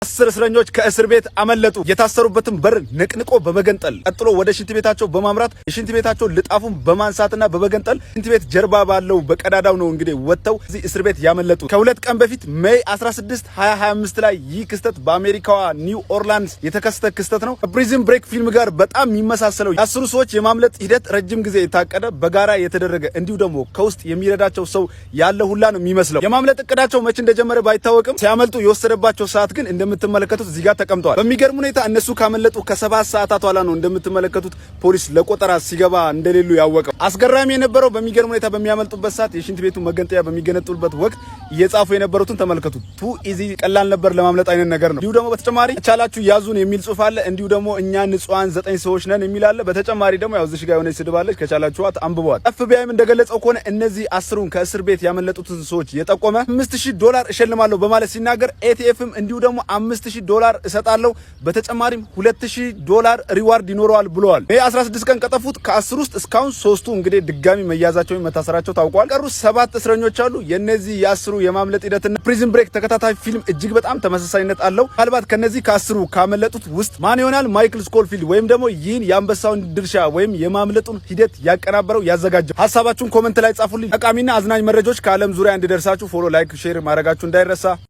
10 እስረኞች ከእስር ቤት አመለጡ። የታሰሩበትን በር ነቅንቆ በመገንጠል ቀጥሎ ወደ ሽንት ቤታቸው በማምራት የሽንት ቤታቸው ልጣፉን በማንሳትና በመገንጠል ሽንት ቤት ጀርባ ባለው በቀዳዳው ነው እንግዲህ ወጥተው እዚህ እስር ቤት ያመለጡ። ከሁለት ቀን በፊት ሜይ 16 2025 ላይ ይህ ክስተት በአሜሪካዋ ኒው ኦርላንድስ የተከሰተ ክስተት ነው። ከፕሪዝን ብሬክ ፊልም ጋር በጣም የሚመሳሰለው የአስሩ ሰዎች የማምለጥ ሂደት ረጅም ጊዜ የታቀደ በጋራ የተደረገ እንዲሁ ደግሞ ከውስጥ የሚረዳቸው ሰው ያለ ሁላ ነው የሚመስለው። የማምለጥ እቅዳቸው መቼ እንደጀመረ ባይታወቅም ሲያመልጡ የወሰደባቸው ሰዓት ግን እንደምትመለከቱት እዚህ ጋር ተቀምጧል። በሚገርም ሁኔታ እነሱ ካመለጡ ከ7 ሰዓታት በኋላ ነው እንደምትመለከቱት ፖሊስ ለቆጠራ ሲገባ እንደሌሉ ያወቀው። አስገራሚ የነበረው በሚገርም ሁኔታ በሚያመልጡበት ሰዓት የሽንት ቤቱ መገንጠያ በሚገነጥሉበት ወቅት እየጻፉ የነበሩትን ተመልከቱ። ቱ ኢዚ ቀላል ነበር ለማምለጥ አይነት ነገር ነው። እንዲሁ ደግሞ በተጨማሪ ቻላችሁ ያዙን የሚል ጽሑፍ አለ። እንዲሁ ደግሞ እኛ ንጹሃን 9 ሰዎች ነን የሚል አለ። በተጨማሪ ደግሞ ያው እዚህ ጋር የሆነች ስድባለች። ከቻላችኋት አንብቧት። FBI እንደገለጸው ከሆነ እነዚህ 10ሩን ከእስር ቤት ያመለጡትን ሰዎች የጠቆመ $5000 እሸልማለሁ በማለት ሲናገር ATFም እንዲሁ ደግሞ $5000 እሰጣለሁ በተጨማሪም $2000 ሪዋርድ ይኖረዋል ብለዋል። ይሄ 16 ቀን ከጠፉት ከ10 ውስጥ እስካሁን 3ቱ እንግዲህ ድጋሚ መያዛቸው መታሰራቸው ታውቋል። ቀሩ 7 እስረኞች አሉ። የነዚህ የ10ሩ የማምለጥ ሂደትና ፕሪዝን ብሬክ ተከታታይ ፊልም እጅግ በጣም ተመሳሳይነት አለው። ምናልባት ከነዚህ ከ10ሩ ካመለጡት ውስጥ ማን ይሆናል ማይክል ስኮልፊልድ ወይም ደግሞ ይህን የአንበሳውን ድርሻ ወይም የማምለጡን ሂደት ያቀናበረው ያዘጋጀው? ሀሳባችሁን ኮሜንት ላይ ጻፉልኝ። ጠቃሚና አዝናኝ መረጃዎች ከዓለም ዙሪያ እንዲደርሳችሁ ፎሎ፣ ላይክ፣ ሼር ማድረጋችሁ እንዳይረሳ።